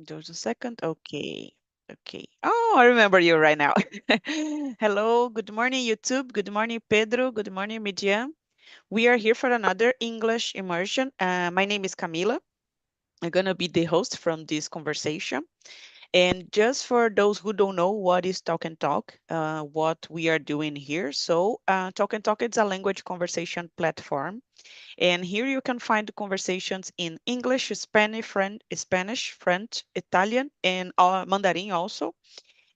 Just a second. Okay. Okay. Oh, I remember you right now. Hello. Good morning, YouTube. Good morning, Pedro. Good morning, Midian. We are here for another English immersion. My name is Camila. I'm going to be the host from this conversation. And just for those who don't know what is Talk and Talk, what we are doing here. So, Talk and Talk is a language conversation platform, and here you can find conversations in English, Spanish, French, Italian, and Mandarin also.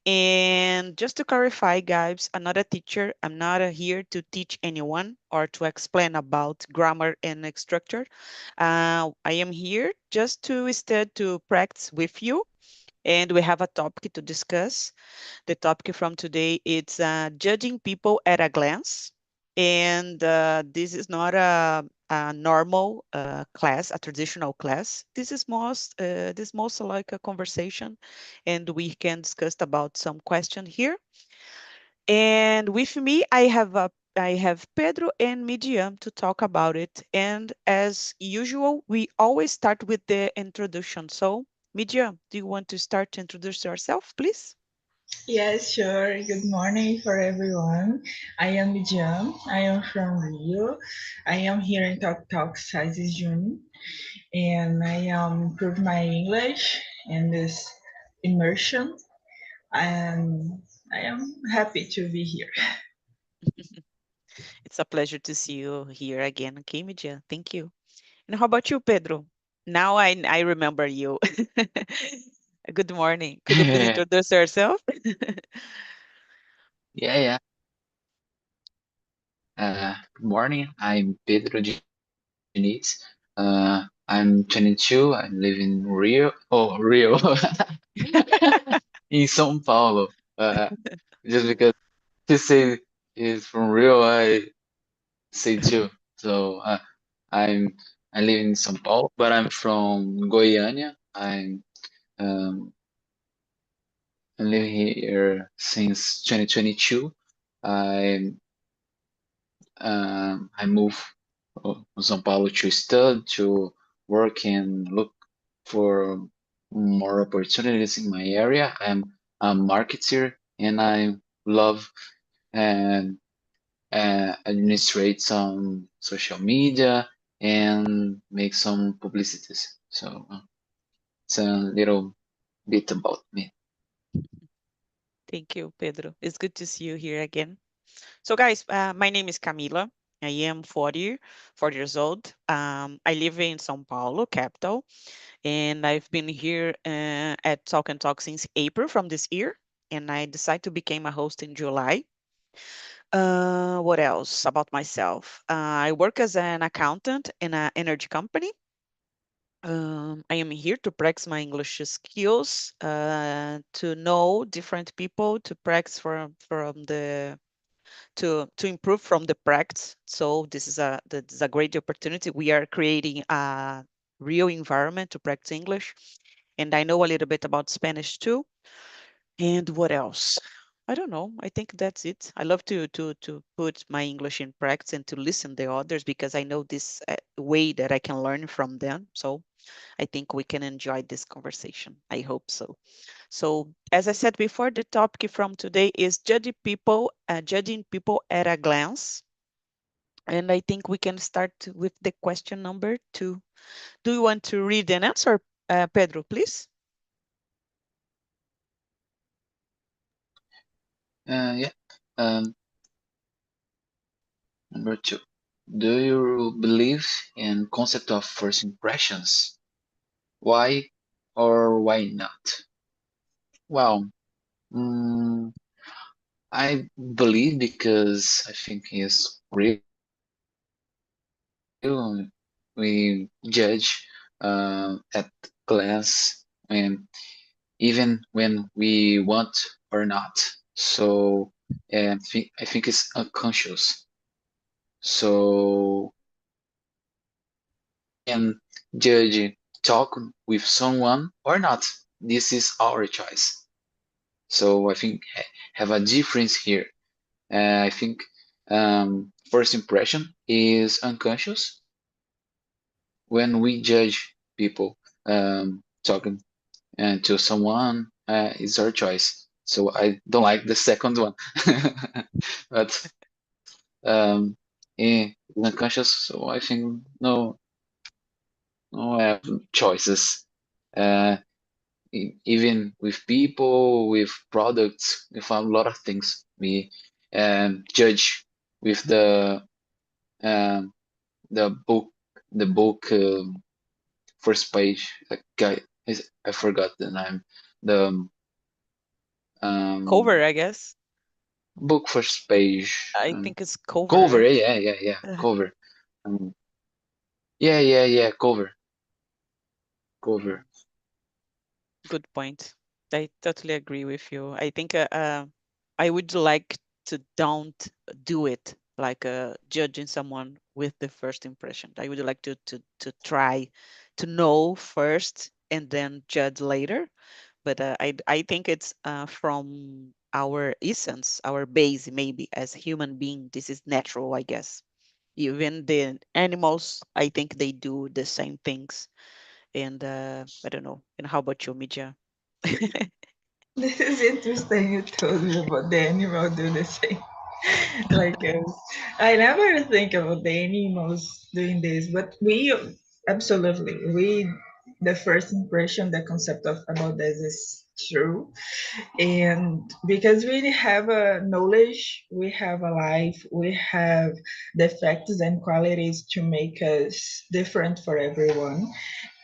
And just to clarify, guys, I'm not a teacher. I'm not here to teach anyone or to explain about grammar and structure. I am here just to instead to practice with you. And we have a topic to discuss. The topic from today is judging people at a glance. And this is not a normal class, a traditional class. This most like a conversation, and we can discuss about some question here. And with me, I have Pedro and Midian to talk about it. And as usual, we always start with the introduction. So, Midian, do you want to start to introduce yourself, please? Yes, sure. Good morning for everyone. I am Jam. I am from Rio. I am here in Talk Talk Sizes June, and I improve my English in this immersion, and I am happy to be here. It's a pleasure to see you here again. Okay, Midian, thank you. And how about you, Pedro? Now I remember you. Good morning. Could you please introduce yourself? Yeah, yeah. Good morning. I'm Pedro Diniz. I'm 22. I live in Rio. Oh, Rio. In São Paulo. Just because he say he's from Rio, I say too. So I'm I live in São Paulo, but I'm from Goiânia. I'm living here since 2022. I I moved to São Paulo to study, to work and look for more opportunities in my area. I'm a marketer and I love and administrate some social media and make some publicities. So it's a little bit about me. Thank you, Pedro. It's good to see you here again. So, guys, my name is Camila. I am 40 years old. I live in São Paulo, capital, and I've been here at Talk and Talk since April from this year, and I decided to become a host in July. What else about myself? I work as an accountant in an energy company. I am here to practice my English skills, to know different people, to practice from the to improve from the practice. So this is a great opportunity. We are creating a real environment to practice English, and I know a little bit about Spanish too. And what else? I don't know. I think that's it. I love to put my English in practice and to listen to others because I know this way that I can learn from them. So I think we can enjoy this conversation. I hope so. So as I said before, the topic from today is judging people at a glance. And I think we can start with the question number 2. Do you want to read and answer, Pedro, please? Yeah. Um, Number two. Do you believe in concept of first impressions? Why or why not? Well, mm, I believe because I think it's real. We judge at glance, and even when we want or not. So I think it's unconscious. So we can judge talk with someone or not. This is our choice. So I think have a difference here. I think first impression is unconscious when we judge people talking. and to someone is our choice. So I don't like the second one. But in unconscious, so I think no, I have choices. Uh, Even with people, with products, with a lot of things, we judge with um, the book, the book first page. Guy, I forgot the name. The Cover, um, I guess. book first page. I think it's cover, Cover. right? Yeah. Cover. Um, yeah. Cover. Good point. I totally agree with you. I think I would like to don't do it like judging someone with the first impression. I would like to try to know first and then judge later. But I think it's from our essence, our base, maybe as human being. This is natural, I guess. Even the animals, I think they do the same things. And I don't know. And how about you, Midja? This is interesting you told me about the animal do the same. Like I never think about the animals doing this, but we absolutely we the first impression, the concept of about this is true. And because we have a knowledge, we have a life, we have the factors and qualities to make us different for everyone,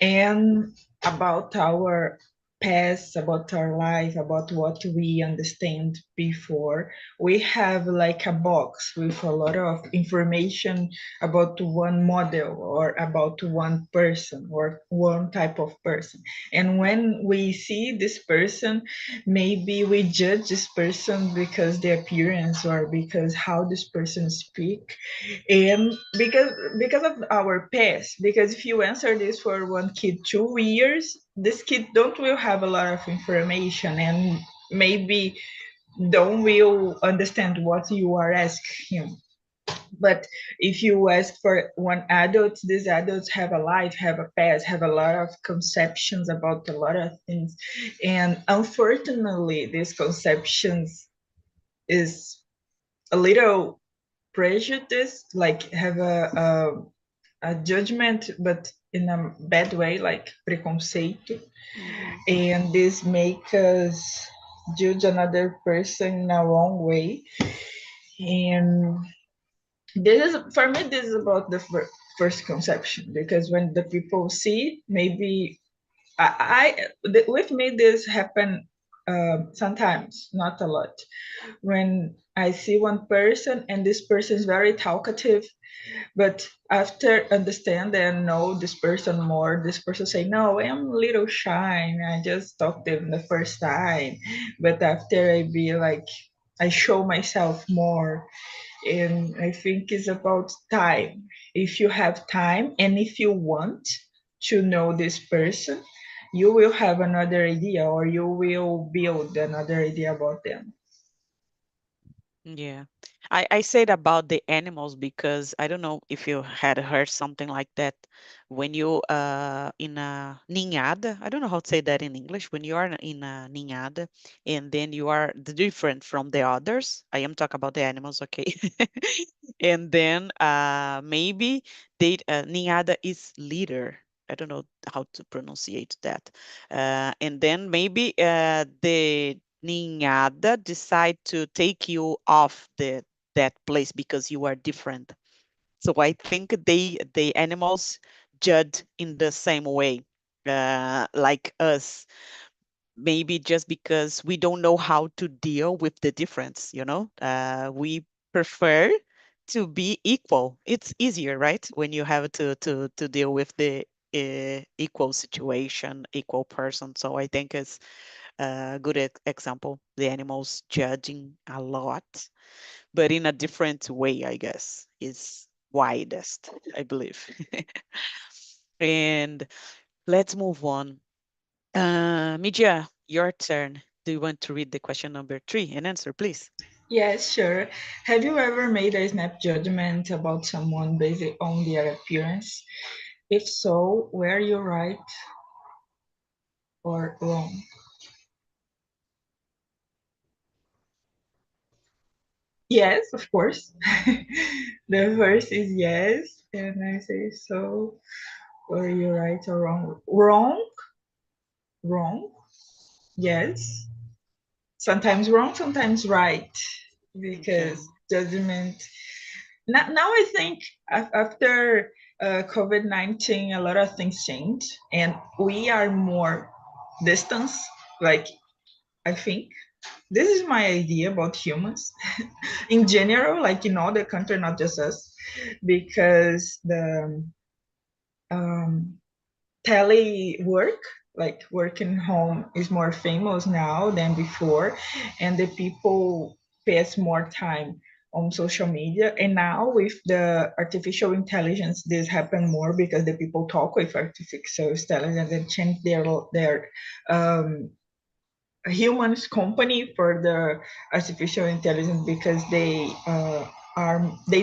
and about our past, about our life, about what we understand before. We have like a box with a lot of information about one model or about one person or one type of person. And when we see this person, maybe we judge this person because the appearance or because how this person speak, and because of our past. Because if you answer this for one kid 2 years, this kid don't will have a lot of information and maybe don't will understand what you are asking him. But if you ask for one adult, these adults have a life, have a past, have a lot of conceptions about a lot of things. And unfortunately, these conceptions is a little prejudiced, like have a judgment, but in a bad way, like preconceito. Hmm. And this make us judge another person in a wrong way. And this is for me, this is about the first conception, because when the people see, maybe with me this happen sometimes, not a lot. When I see one person and this person is very talkative, but after understand and know this person more, this person say, no, I'm a little shy. I just talked to them the first time. But after I be like, I show myself more. And I think it's about time. If you have time and if you want to know this person, you will have another idea or you will build another idea about them. Yeah. I said about the animals because I don't know if you had heard something like that when you in a ninhada. I don't know how to say that in English. When you are in a ninhada and then you are different from the others. I am talking about the animals, okay? And then maybe they ninhada is leader. I don't know how to pronunciate that. And then maybe the ninhada decide to take you off that place because you are different. So I think the animals judge in the same way, like us. Maybe just because we don't know how to deal with the difference, we prefer to be equal. It's easier, right? When you have to deal with the equal situation, equal person. So I think it's a good example. The animals judging a lot, but in a different way, I guess, is widest, I believe. And let's move on. Midja, your turn. Do you want to read the question number 3 and answer, please? Yes, sure. Have you ever made a snap judgment about someone based on their appearance? If so, were you right? or wrong? Yes, of course. The first is yes, and I say so. Were you right or wrong? Wrong, wrong. Yes. Sometimes wrong, sometimes right, Okay. because judgment. Now I think after COVID-19, a lot of things changed, and we are more distance. Like I think this is my idea about humans in general, like in all the country, not just us, because the um, telework, like working home, is more famous now than before, and the people pass more time on social media. And now with the artificial intelligence, this happen more because the people talk with artificial intelligence and change their um, humans company for the artificial intelligence, because they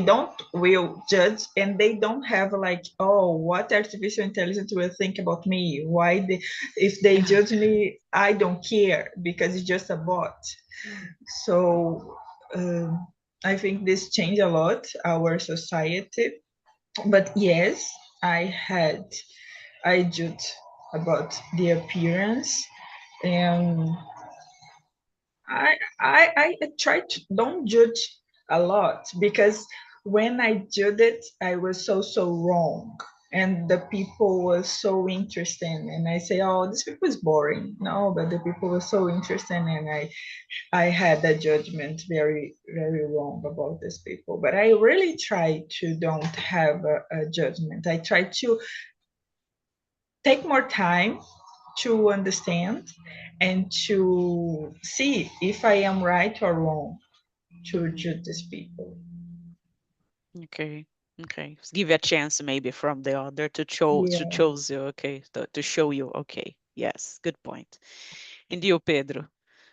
don't will judge, and they don't have like, oh, what artificial intelligence will think about me, why they, if they judge me, I don't care because it's just a bot. So I think this changed a lot our society. But yes, I judged about the appearance. And I try to don't judge a lot, because when I judged it, I was so wrong. And the people were so interesting, and I say, oh, this people is boring. No, but the people were so interesting, and I had a judgment very wrong about these people. But I really try to don't have a judgment. I try to take more time to understand and to see if I am right or wrong to Hmm. judge these people. Okay. Okay. Give you a chance maybe from the other to Yeah. choose you. Okay. To show you. Okay. Yes. Good point. And you, Pedro,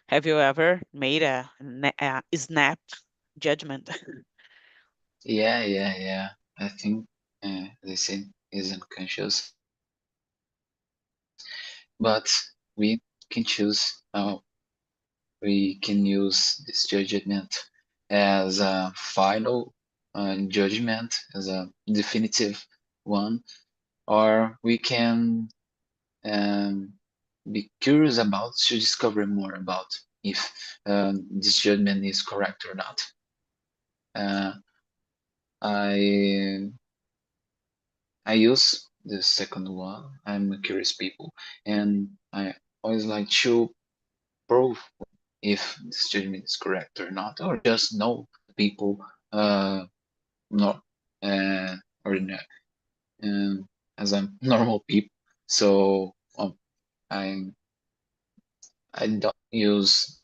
have you ever made a snap judgment? Yeah. I think they said is unconscious, but we can choose. We can use this judgment as a final judgment, as a definitive one, or we can um, be curious about to discover more about if this judgment is correct or not. Uh, I I use the second one. I'm a curious people, and I always like to prove if this judgment is correct or not, or just know people not ordinary as a normal people. So I I don't use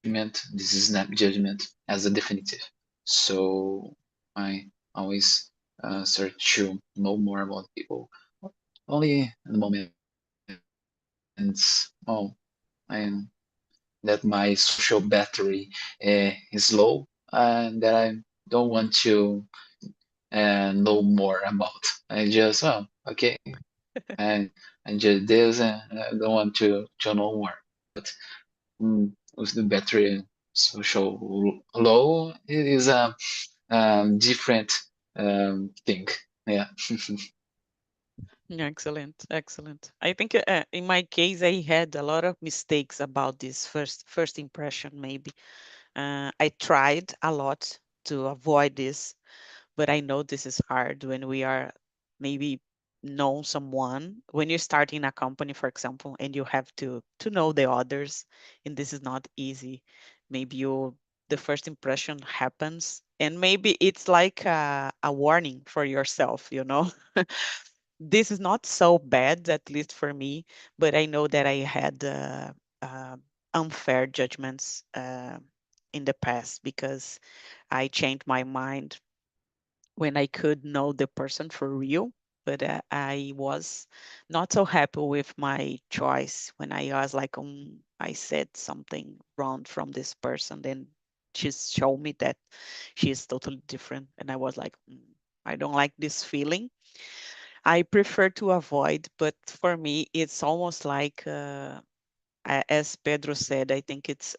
judgment. This is not judgment as a definitive. So I always search to know more about people. Only in the moments, I that my social battery is low and that I don't want to know more about. I just, oh, okay, and I just this and I don't want to know more. But with the battery social low, it is a different thing. Yeah. Excellent, excellent. I think in my case, I had a lot of mistakes about this first impression. Maybe I tried a lot to avoid this, but I know this is hard when we are maybe know someone. When you start in a company, for example, and you have to know the others, and this is not easy. Maybe the first impression happens, and maybe it's like a warning for yourself. This is not so bad, at least for me, but I know that I had uh, unfair judgments in the past because I changed my mind when I could know the person for real. But I was not so happy with my choice when I was like, I said something wrong from this person. Then she showed me that she is totally different. And I was like, I don't like this feeling. I prefer to avoid, but for me, it's almost like, as Pedro said, I think it's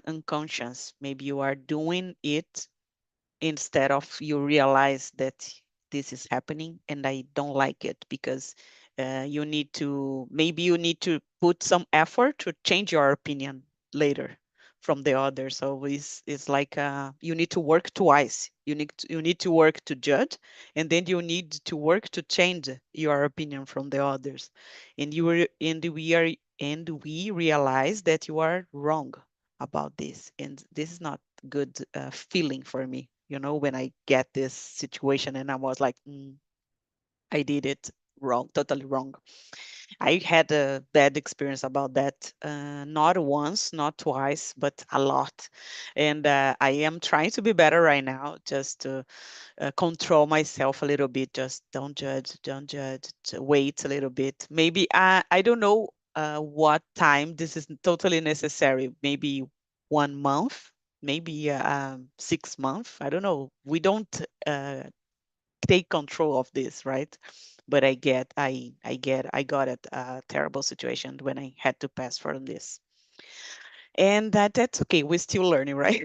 unconscious. Maybe you are doing it instead of you realize that this is happening and I don't like it, because you need to, maybe you need to put some effort to change your opinion later from the other. So it's like, you need to work twice. You need to work to judge, and then you need to work to change your opinion from the others. And we realize that you are wrong about this, and this is not good feeling for me, when I get this situation and I was like, I did it wrong, totally wrong. I had a bad experience about that, not once, not twice, but a lot. And I am trying to be better right now, just to control myself a little bit. Just don't judge, wait a little bit. Maybe I don't know what time this is totally necessary. Maybe 1 month, maybe 6 months. I don't know. We don't take control of this, right? But I got a terrible situation when I had to pass from this. And that's okay. We're still learning, right?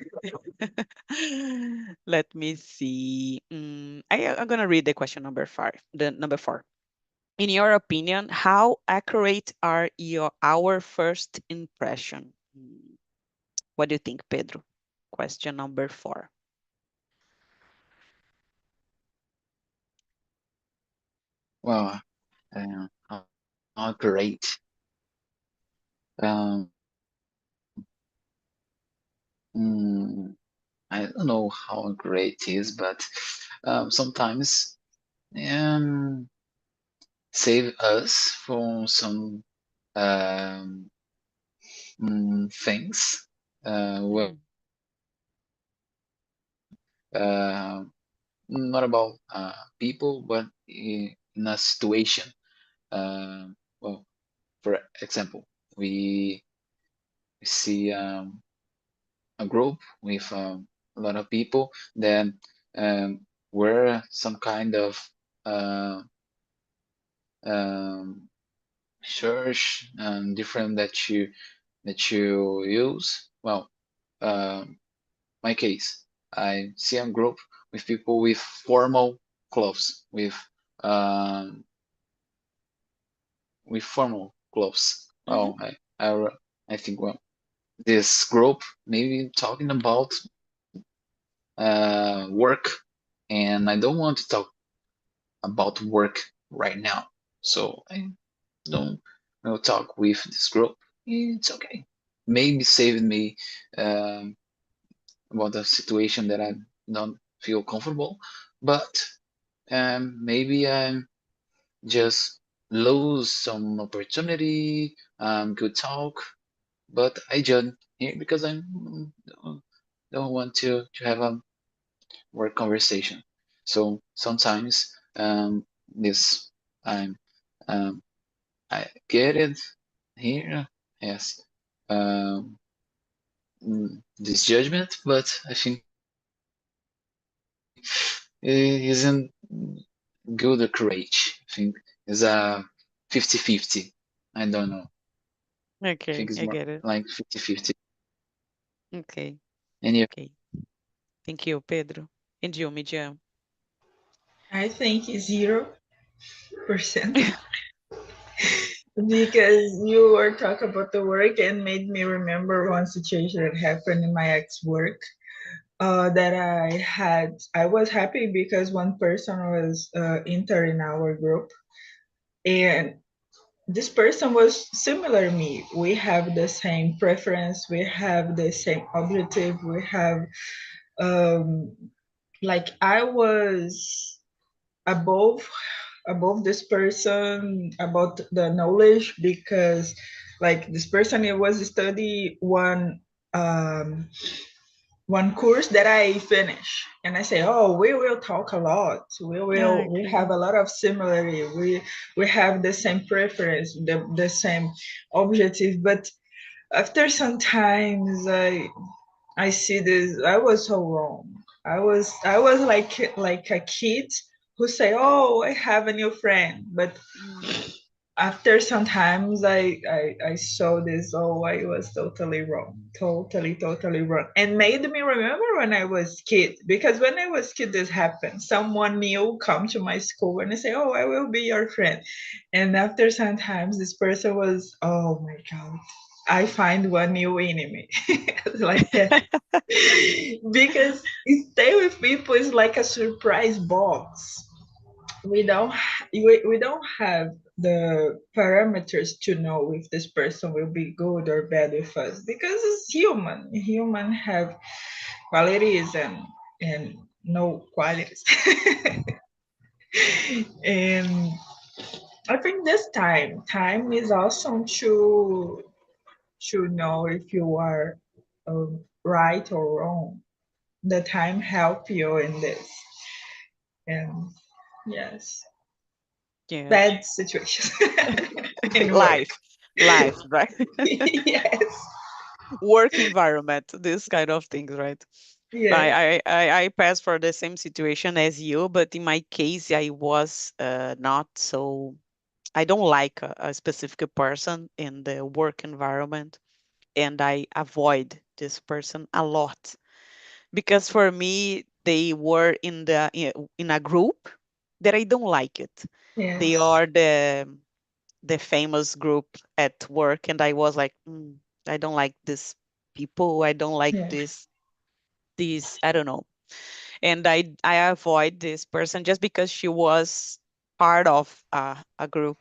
Let me see. I'm gonna read the question number 5. The number 4. In your opinion, how accurate are our first impression? What do you think, Pedro? Question number 4. Well, great. Um, mm, I don't know how great it is, but sometimes um, save us from some um, things. Well, Mm-hmm. uh, not about people, but in a situation. Well, for example, we see a group with a lot of people that wear some kind of uh, um, church different that you use. Well, um, my case, I see a group with people with formal clothes, um, with formal clothes. Mm-hmm. Well, I think well, this group maybe talking about work, and I don't want to talk about work right now, so I don't talk with this group. It's okay. Maybe saving me um, about a situation that I don't feel comfortable, but maybe I'm just lose some opportunity, good talk, but I just here because I don't want to have a work conversation. So sometimes this I'm um, I get it here as um, this judgment, but I think it isn't good or courage. I think it's a 50-50. I don't know. I think Okay, it's I more get it. like 50-50. Okay, And yeah, okay. Thank you, Pedro. And you, Midian? I think 0%. Because you were talking about the work and made me remember one situation that happened in my ex work. That I had, I was happy because one person was entering our group, and this person was similar to me. We have the same preference, we have the same objective, we have um, like I was above this person about the knowledge, because like this person, it was study um one course that I finish, and I say, "Oh, we will talk a lot. We Okay. have a lot of similarity. We have the same preference, the same objective." But after sometimes I see this. I was so wrong. I was like a kid who say, "Oh, I have a new friend," but Mm. after sometimes I saw this, oh, I was totally wrong, totally wrong, and made me remember when I was kid, because when I was kid this happened. Someone new come to my school and I say, oh, I will be your friend, and after sometimes this person was, oh my god, I find one new enemy. Like that. Because stay with people is like a surprise box. We don't have the parameters to know if this person will be good or bad with us, because it's human have qualities and no qualities. And I think this time is awesome to know if you are right or wrong. The time help you in this. And yes, Yes. bad situations in work. Life, life, right? Yes, Work environment, this kind of things, right? yes, I passed for the same situation as you, but in my case, I was not so. I don't like a specific person in the work environment, and I avoid this person a lot because for me, they were in a group that I don't like it. They yes, are the famous group at work, and I was like, I don't like this people. I don't like yes, this. I don't know, and I avoid this person just because she was part of a group.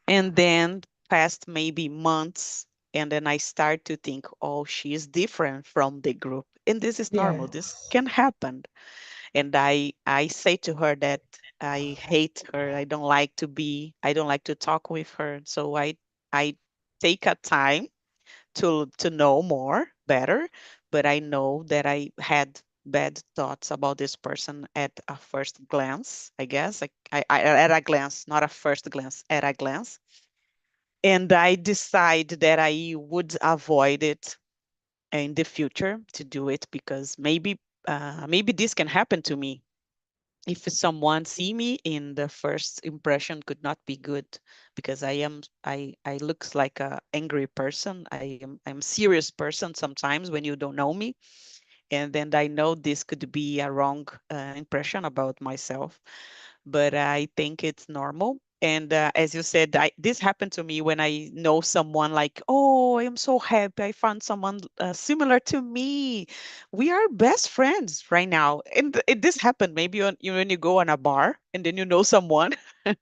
And then past maybe months, and then I start to think, oh, she is different from the group, and this is normal. This yes, can happen. And I say to her that I hate her. I don't like to talk with her. So I take a time to know more better, but I know that I had bad thoughts about this person at a first glance, I guess. At a glance, not a first glance, at a glance. And I decide that I would avoid it in the future to do it because maybe this can happen to me if someone see me in the first impression could not be good because I looks like a angry person. I'm serious person sometimes when you don't know me, and then I know this could be a wrong impression about myself, but I think it's normal. And as you said, this happened to me when I know someone like, oh, I am so happy I found someone similar to me. We are best friends right now. And this happened maybe when you go on a bar and then you know someone and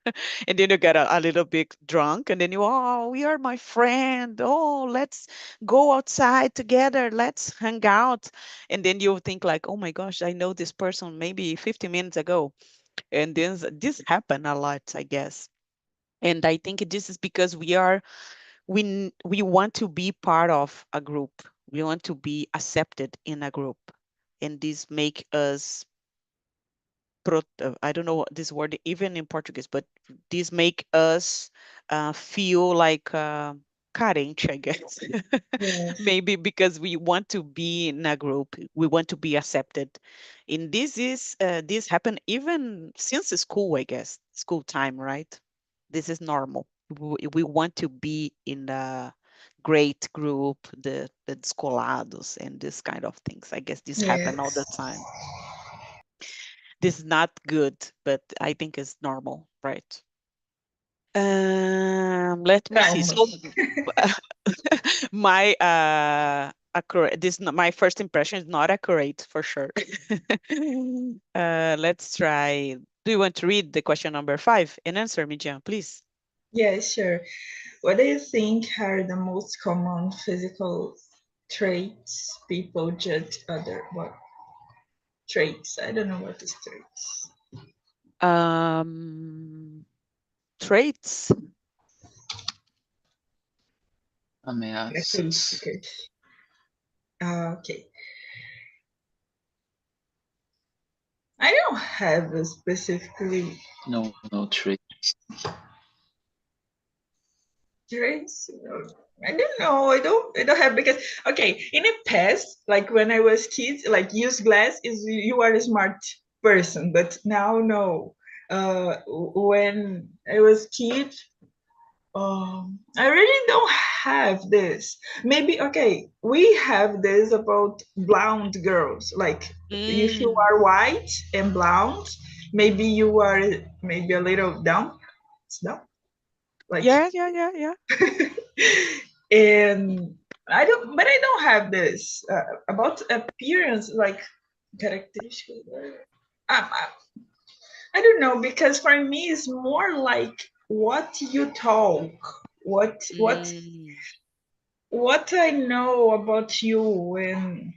then you get a little bit drunk and then oh, we are my friend. Oh, let's go outside together. Let's hang out. And then you think like, oh my gosh, I know this person maybe 50 minutes ago, and this happen a lot, I guess. And I think this is because we want to be part of a group. We want to be accepted in a group, and this make us I don't know this word even in Portuguese, but this make us feel like carente, I guess. yes, Maybe because we want to be in a group, we want to be accepted. And this happened even since the school, I guess, school time, right? This is normal. We want to be in a great group, the descolados and this kind of things. I guess this happen all the yes. time. This is not good, but I think it's normal, right? Let me see. Calma. So my accurate my first impression is not accurate for sure. Let's try. Do you want to read the question number 5 and answer me, Jan, please? Yeah, sure. What do you think are the most common physical traits people judge other what traits? I don't know what is traits. Traits. Ameaças. Characteristics. Okay. I don't have a specifically No trick. traits. I don't know. I don't have, because okay, in the past, like when I was kids, like use glass is you are a smart person, but now no. when I was kid, I really don't have this. Maybe okay, we have this about blonde girls. Like if you Mm. are white and blonde, maybe you are maybe a little dumb. It's dumb. Like Yeah, yeah, yeah, yeah. and I don't have this about appearance like characteristics. I don't know because for me it's more like what you talk, Mm. what I know about you and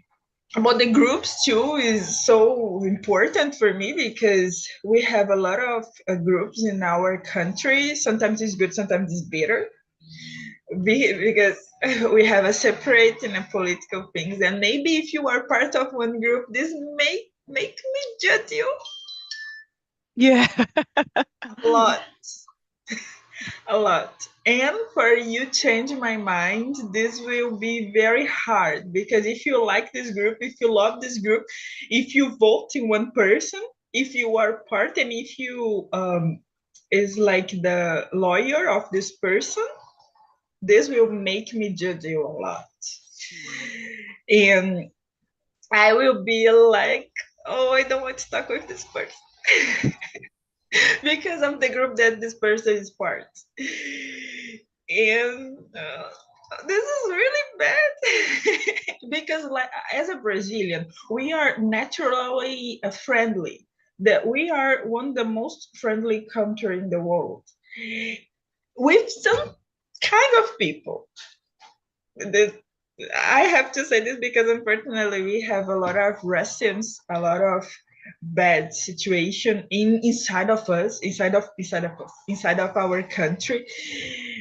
about the groups too is so important for me because we have a lot of groups in our country. Sometimes it's good, sometimes it's better because we have a separate and a political things. And maybe if you are part of one group, this may make me judge you Yeah. a lot. A lot. And for you change my mind, this will be very hard because if you like this group, if you love this group, if you vote in one person, if you are part and if you is like the lawyer of this person, this will make me judge you a lot. Mm. And I will be like, oh, I don't want to talk with this person because of the group that this person is part. And this is really bad because, like, as a Brazilian, we are naturally friendly. That we are one of the most friendly country in the world with some kind of people. The, I have to say this because unfortunately we have a lot of racism, a lot of bad situation inside of us, inside of our country.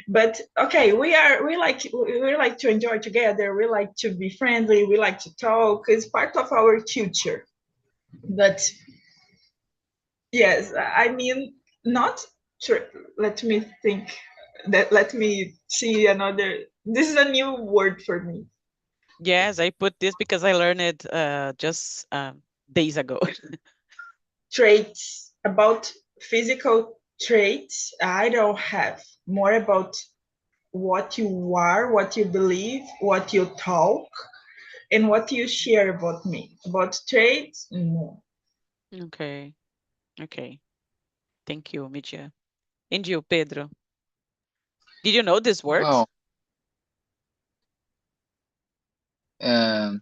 But okay, we like to enjoy together. We like to be friendly. We like to talk. It's part of our culture. But yes, I mean not. Let me think. That let me see another. This is a new word for me. Yes, I put this because I learned it just days ago. Traits about physical traits I don't have. More about what you are, what you believe, what you talk, and what you share about me. About traits, no. Okay. Okay. Thank you, Midia. And you, Pedro? Did you know this word? Well, um,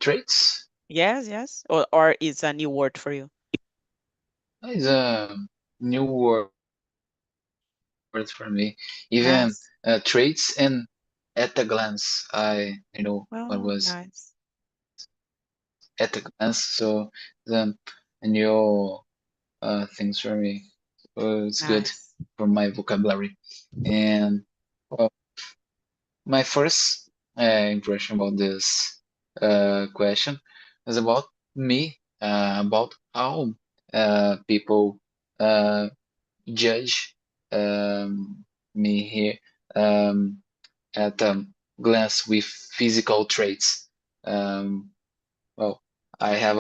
traits Yes, yes. Or it's a new word for you? is a new word for me. Even traits and at a glance, I know what was Oh, nice. at a glance. So the a new things for me. It's good Nice. for my vocabulary. And well, my first impression about this question is about me, about how people uh, judge me here at glance with physical traits. Um, well, I have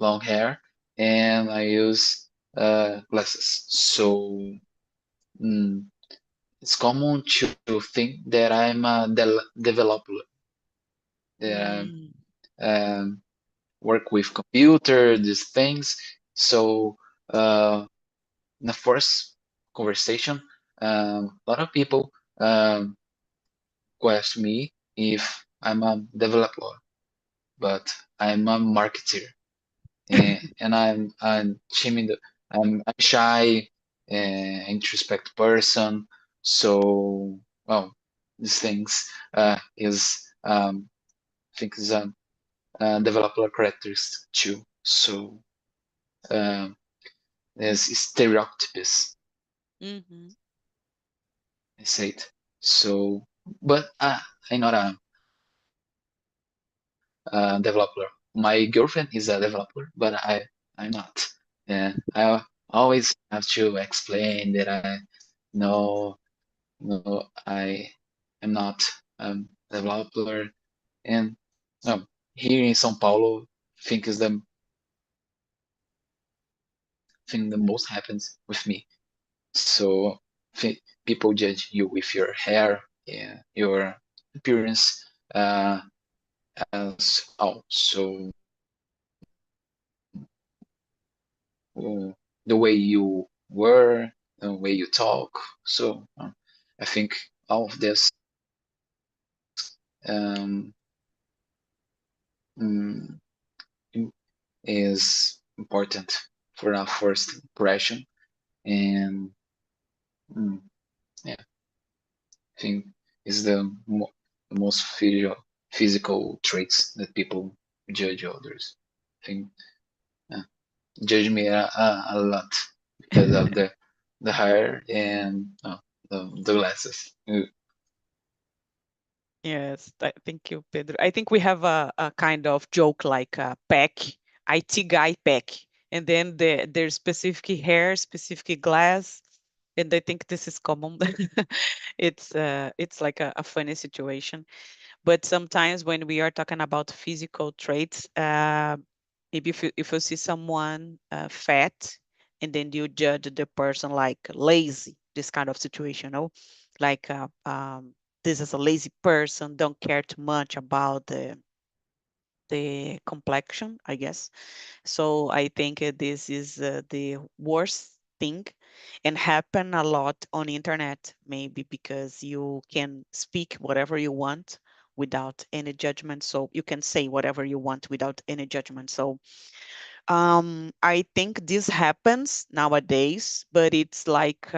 long hair and I use glasses. So mm, it's common to think that I'm a developer, that Mm. I work with computer, these things. So in the first conversation, a lot of people um, question me if I'm a developer, but I'm a marketer. And I'm timid. I'm shy, introspect person. So well, these things is I think is a developer characteristic too. So um, there's stereotypes. Mm-hmm. I say it. So, but I'm not a developer. My girlfriend is a developer, but I'm not. I always have to explain that I no no I am not a developer. And here in São Paulo, think is the thing the most happens with me. So people judge you with your hair, yeah, your appearance, as also the way you were, the way you talk. So I think all of this um, mm, is important for our first impression, and mm, yeah, I think is the most physical traits that people judge others. I think uh, judge me a lot because of the hair and the glasses. Yes, thank you, Pedro. I think we have a kind of joke like pack, IT guy pack, and then there's specific hair, specific glass, and I think this is common. It's like a funny situation. But sometimes when we are talking about physical traits, maybe if you see someone fat, and then you judge the person like lazy, this kind of situation, like this is a lazy person, don't care too much about the complexion, I guess. So I think this is the worst thing, and happen a lot on internet, maybe because you can speak whatever you want without any judgment. So you can say whatever you want without any judgment. So I think this happens nowadays, but it's like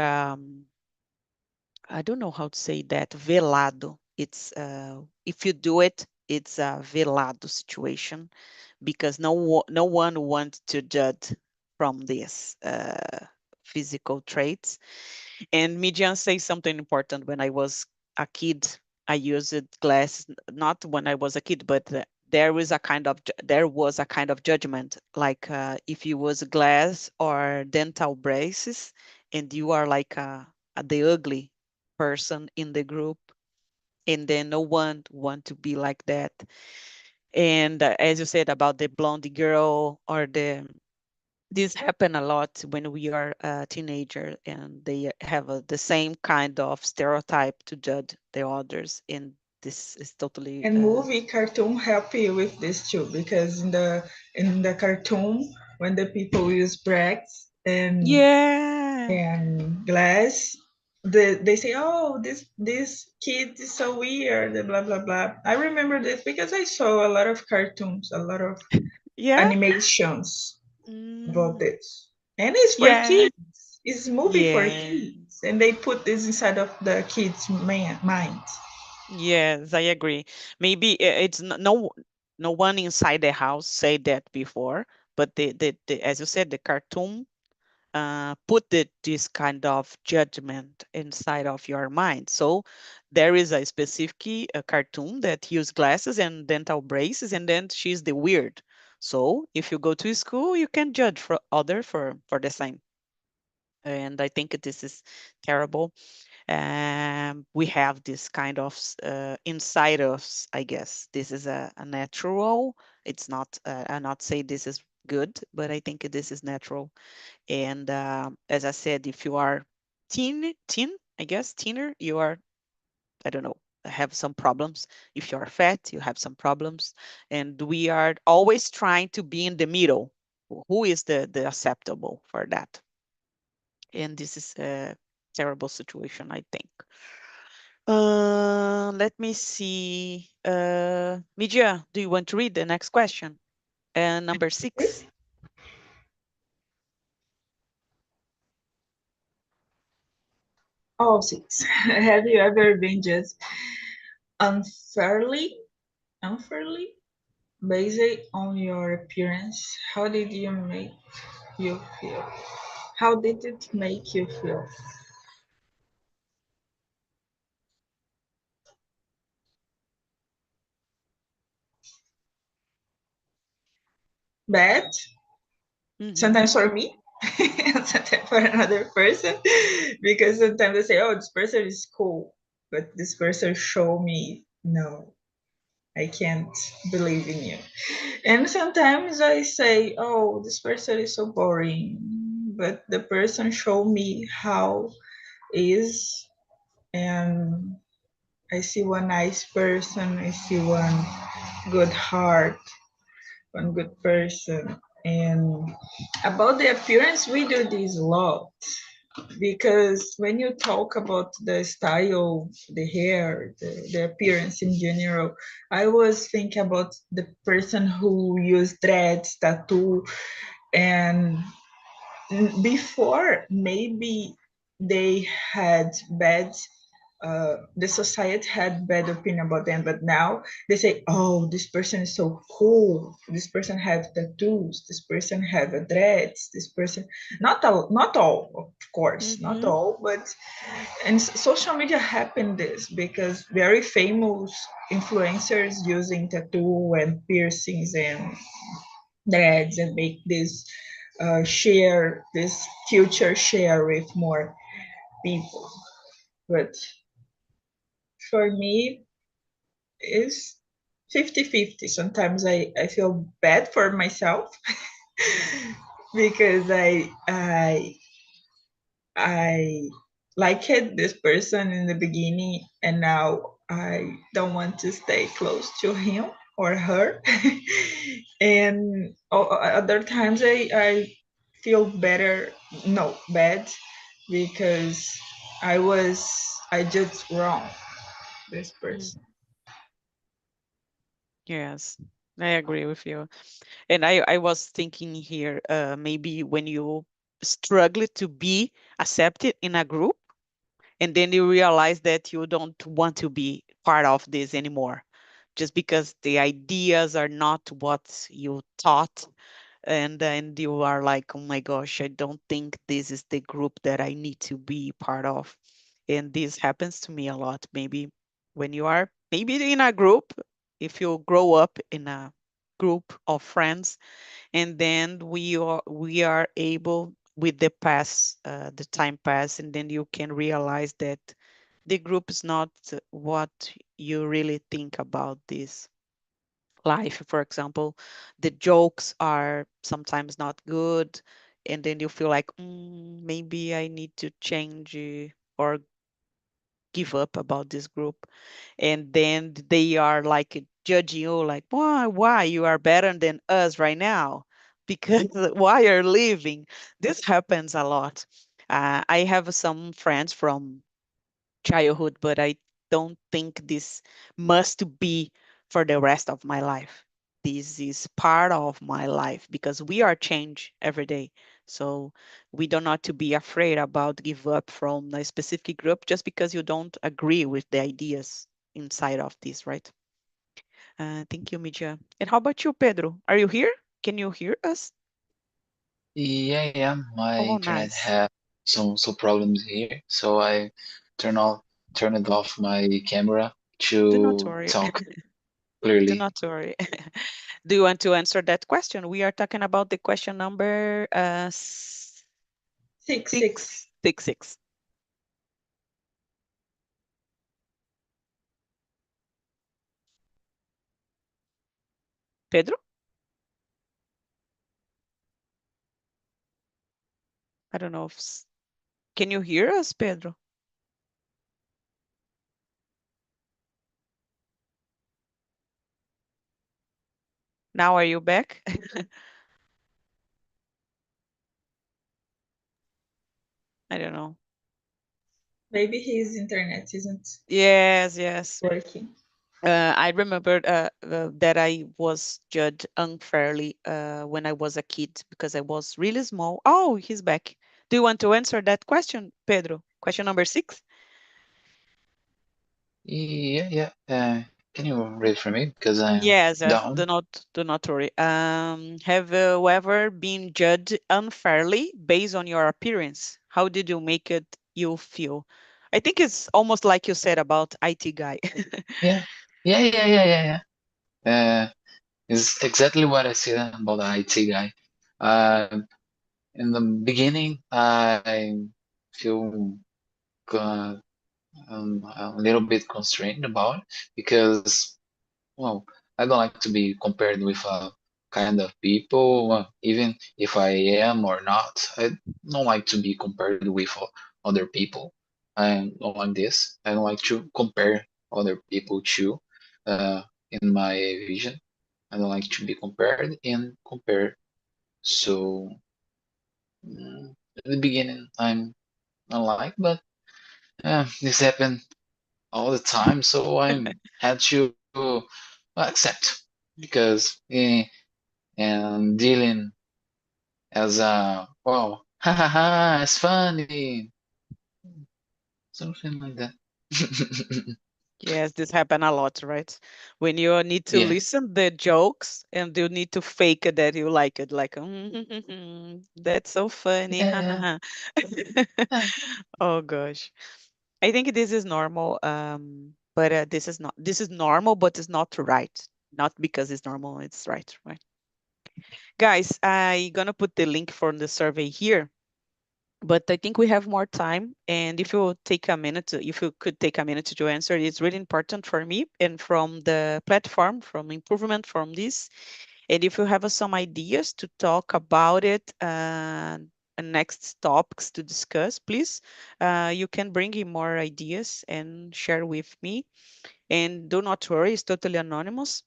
I don't know how to say that, velado. It's if you do it, it's a velado situation because no one wants to judge from this physical traits. And Midian says something important. When I was a kid, I used glasses, not when I was a kid, but there was a kind of judgment, like if you was glass or dental braces, and you are like the ugly person in the group, and then no one want to be like that. And as you said about the blondie girl or the this happen a lot when we are a teenager, and they have the same kind of stereotype to judge the others, and this is totally And movie cartoon help you with this too, because in the cartoon, when the people use brackets yeah, and glass, they say, "Oh, this kid is so weird," and blah blah blah. I remember this because I saw a lot of cartoons, a lot of yeah, animations about mm, this, and it's for yeah, kids. It's movie for yeah. kids, and they put this inside of the kids' mind. Yes, I agree. Maybe it's no one inside the house said that before, but the as you said, the cartoon put this kind of judgment inside of your mind. So there is a specific cartoon that use glasses and dental braces, and then she's the weird. So if you go to school, you can judge for other for the same. And I think this is terrible. We have this kind of inside us, I guess. This is a natural. It's not. I not say this is good, but I think this is natural. And as I said, if you are teen, I guess, teener, you are, I don't know, have some problems. If you are fat, you have some problems. And we are always trying to be in the middle. Who is the acceptable for that? And this is a terrible situation, I think. Let me see. Midia, do you want to read the next question? Number 6. Oh, six. Have you ever been just unfairly, unfairly based on your appearance? How did you make you feel? How did it make you feel? Bad? Mm-hmm. Sometimes for me, and sometimes for another person, because sometimes they say, "Oh, this person is cool," but this person show me, no, I can't believe in you. And sometimes I say, "Oh, this person is so boring," but the person showed me how is, and I see one nice person, I see one good heart, one good person. And about the appearance, we do this a lot because when you talk about the style, the hair, the appearance in general, I was thinking about the person who used dreads, tattoo, and before maybe they had bad the society had bad opinion about them, but now they say, oh, this person is so cool, this person have tattoos, this person have a dreads, this person, not all of course, not Mm-hmm. all, but and social media happened this because very famous influencers using tattoo and piercings and dreads and make this share this culture share with more people. But for me, it's 50-50. Sometimes I feel bad for myself because I liked this person in the beginning and now I don't want to stay close to him or her. And other times I feel better, no, bad because I just wrong this Mm. person. Yes, I agree with you. And I was thinking here, maybe when you struggle to be accepted in a group, and then you realize that you don't want to be part of this anymore, just because the ideas are not what you thought, and you are like, oh my gosh, I don't think this is the group that I need to be part of. And this happens to me a lot. Maybe when you are maybe in a group, if you grow up in a group of friends, and then we are able with the time pass, and then you can realize that the group is not what you really think about this life. For example, the jokes are sometimes not good, and then you feel like, maybe I need to change, or give up about this group. And then they are like judging you, like, why you are better than us right now, because why you're leaving. This happens a lot. I have some friends from childhood, but I don't think this must be for the rest of my life. This is part of my life because we are changed every day. So we don't have to be afraid about give up from a specific group just because you don't agree with the ideas inside of this, right? Thank you, Midia. And how about you, Pedro? Are you here? Can you hear us? Yeah, yeah, my Oh, internet nice. had some problems here, so I turn off turned off my camera Do not to worry. talk Do clearly. not worry. Do you want to answer that question? We are talking about the question number Six, six, six. six, six. Pedro? I don't know if can you hear us, Pedro? Now are you back? I don't know. Maybe his internet isn't Yes, yes. working. I remembered that I was judged unfairly when I was a kid because I was really small. Oh, he's back. Do you want to answer that question, Pedro? Question number six? Yeah, yeah. Can you read for me because I'm Yes, yes. down? Do not worry. Have you ever been judged unfairly based on your appearance? How did you make it you feel? I think it's almost like you said about IT guy. Yeah, yeah, yeah, yeah, yeah, yeah. It's exactly what I said about the IT guy. Uh, in the beginning, I feel uh, a little bit constrained about it because, well, I don't like to be compared with kind of people, even if I am or not. I don't like to be compared with other people. I don't like this. I don't like to compare other people too. In my vision, I don't like to be compared and compare. So in the beginning, I'm not like, but this happened all the time, so I had to accept because and dealing as a wow, ha ha ha, it's funny, something like that. Yes, this happen a lot, right? When you need to Yeah. listen the jokes and you need to fake it that you like it, like that's so funny. Ha, ha, Yeah. ha." Yeah. Oh gosh. I think this is normal, but this is normal, but it's not right. Not because it's normal, it's right, right? Guys, I gonna put the link for the survey here, but I think we have more time. And if you take a minute, if you could take a minute to answer, it's really important for me and from the platform, from improvement from this. And if you have some ideas to talk about it, and next topics to discuss, please, you can bring in more ideas and share with me. And do not worry, it's totally anonymous.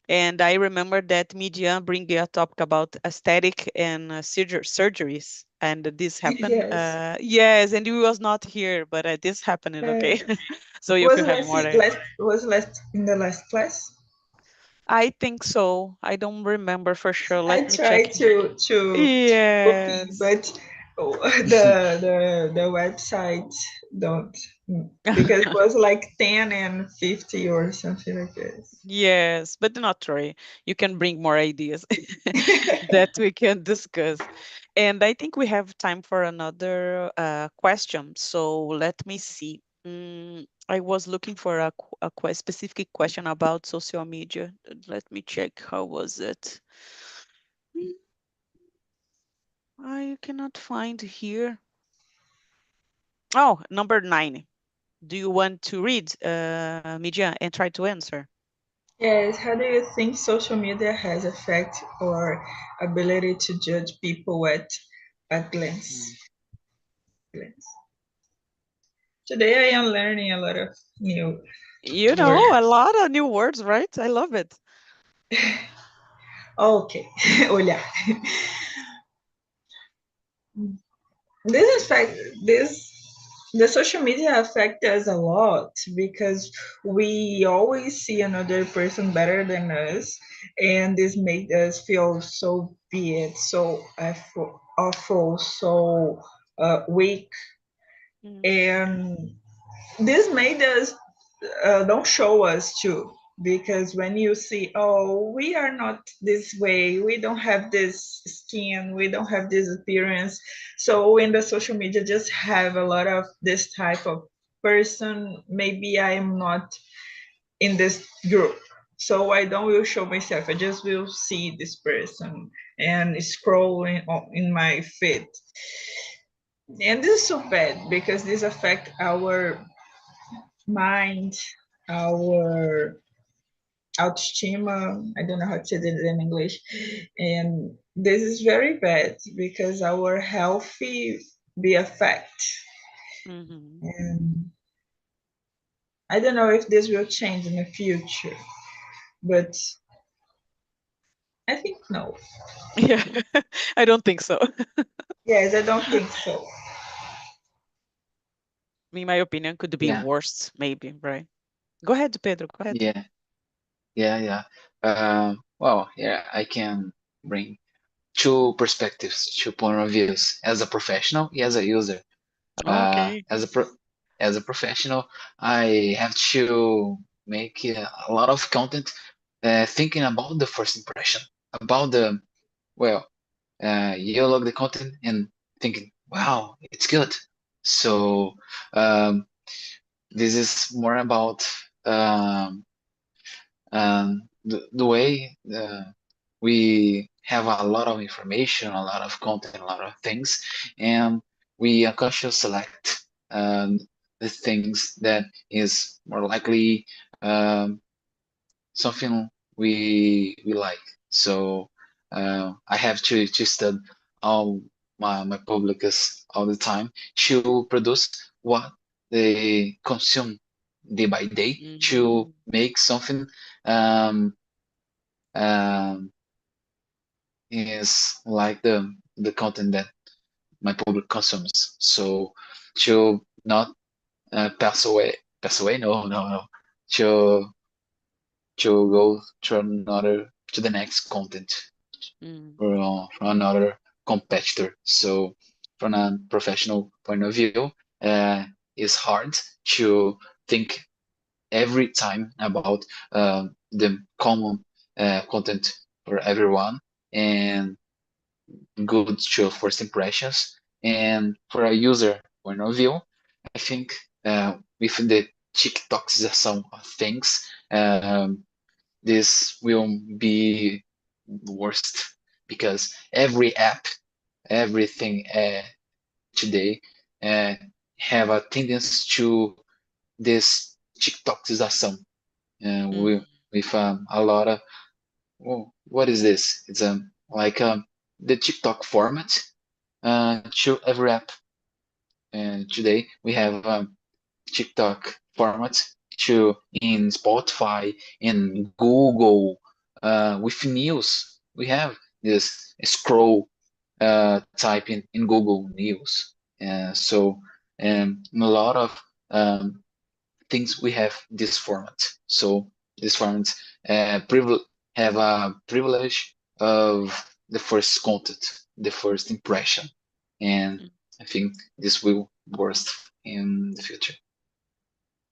And I remember that media bring a topic about aesthetic and surgeries, and this happened. Yes. Yes, and he was not here, but this happened. Uh, Okay, so if was you have last more, last in the last class. I think so. I don't remember for sure. I Let me check. tried to copy, Yes. but the website don't, because it was like 10 and 50 or something like this. Yes, but do not worry. You can bring more ideas that we can discuss. And I think we have time for another question. So let me see. I was looking for specific question about social media. Let me check. How was it? Mm, I cannot find here. Oh, number 9. Do you want to read, Media, and try to answer? Yes, how do you think social media has affect our ability to judge people at glance? glance? Today I am learning a lot of new You know, a words. lot of new words, right? I love it. Ok, olhar. This affect this the social media affect us a lot because we always see another person better than us, and this made us feel so bad, so awful, so weak, Mhm. and this made us don't show us too, because when you see, oh, we are not this way, we don't have this skin, we don't have this appearance, so in the social media just have a lot of this type of person, maybe I am not in this group, so I don't will show myself, I just will see this person and scrolling in my feed, and this is so bad because this affect our mind, our autoestima. I don't know how to say it in English. And this is very bad because our healthy be affect. Mhm. And I don't know if this will change in the future, but I think no. Yeah, I don't think so. Yes, I don't think so. In my opinion, could be Yeah. worse, maybe, right? Go ahead, Pedro. Go ahead. Yeah. Yeah. Yeah. Well, yeah, I can bring two perspectives, two point of views as a professional and as a user. Uh, Okay. as a pro as a professional, I have to make a lot of content, thinking about the first impression, about the well, you look the content and thinking, wow, it's good. So this is more about the way we have a lot of information, a lot of content, a lot of things, and we unconsciously select the things that is more likely um, something we like. So I have to study all my publics all the time to produce what they consume day by day to Mhm. make something um, um, is like the content that my public consumes. So to not pass away, no, no, no, to go to another to the next content Mm. from another competitor. So from a professional point of view, it's hard to think every time about the common content for everyone and good to first impressions. And for a user point of view, I think with the TikTokization of things, this will be worst because every app, everything today uh, have a tendency to this TikTokization Mm. with a lot of what is this? It's like the TikTok format to every app. And today we have TikTok format to in Spotify, in Google, with news. We have this scroll type in Google News. So a lot of things we have this format. So this format have a privilege of the first content, the first impression, and Mm. I think this will worst in the future.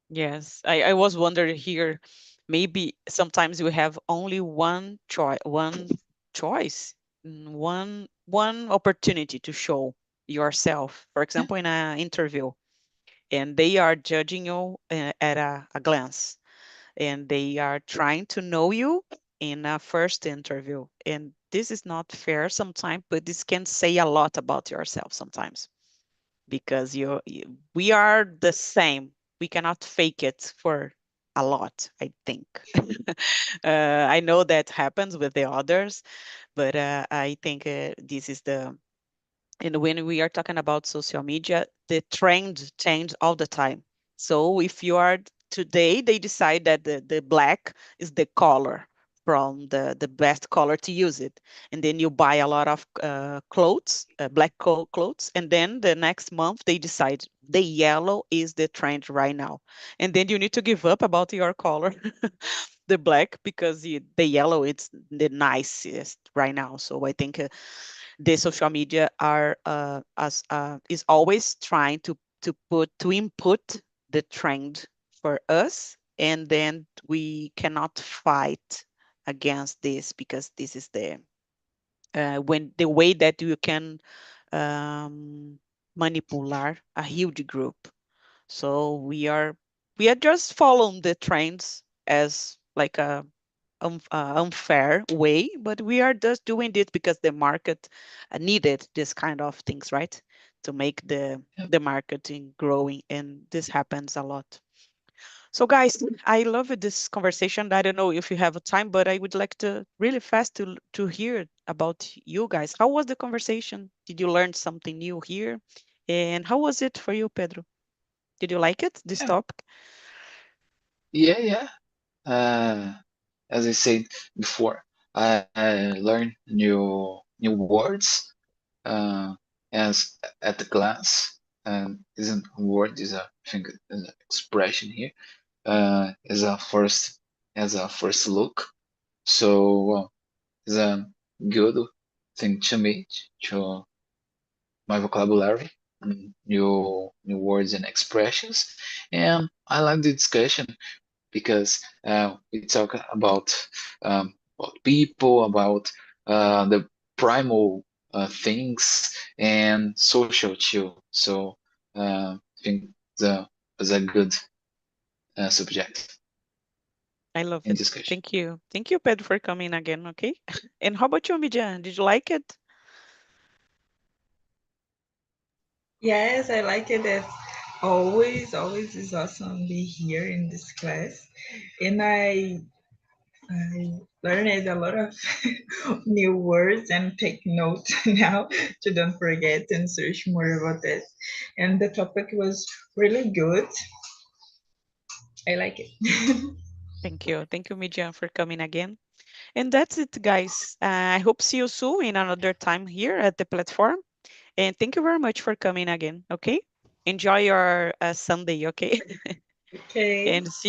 Yes, I was wondering here, maybe sometimes you have only one choice, one opportunity to show yourself. For Yeah, example, in an interview, and they are judging you at a glance, and they are trying to know you in a first interview. And this is not fair sometimes, but this can say a lot about yourself sometimes because we are the same. We cannot fake it for a lot, I think. I know that happens with the others, but I think this is the and when we are talking about social media, the trend change all the time. So if you are today, they decide that the black is the color from the best color to use it. And then you buy a lot of clothes, clothes. And then the next month, they decide the yellow is the trend right now. And then you need to give up about your color, the black, because the yellow it's the nicest right now. So I think the social media are as is always trying to input the trend for us, and then we cannot fight against this because this is the when the way that you can um, manipular a huge group. So we are just following the trends as like a unfair way, but we are just doing this because the market needed this kind of things, right? To make yeah, the marketing growing, and this happens a lot. So, guys, I love this conversation. I don't know if you have a time, but I would like to really fast to hear about you guys. How was the conversation? Did you learn something new here? And how was it for you, Pedro? Did you like it, this yeah, topic? yeah, yeah. As I said before, I learned new words as at the glance. Isn't a word is a I think is an expression here. Is a first as a first look. So well, it's a good thing to me to my vocabulary, new words and expressions, and I like the discussion because we talk about people, about the primal things and social too. So I think it's a good subject I love in it. discussion. Thank you. Thank you, Pedro, for coming again. Okay. And how about you, Mijan? Did you like it? Yes, I like it as always. Always is awesome to be here in this class. And I learned a lot of new words and take note now to don't forget and search more about it. And the topic was really good. I like it. Thank you. Thank you, Midian, for coming again. And that's it, guys. I hope see you soon in another time here at the platform. And thank you very much for coming again. Okay. Enjoy your Sunday. Okay. Okay. And see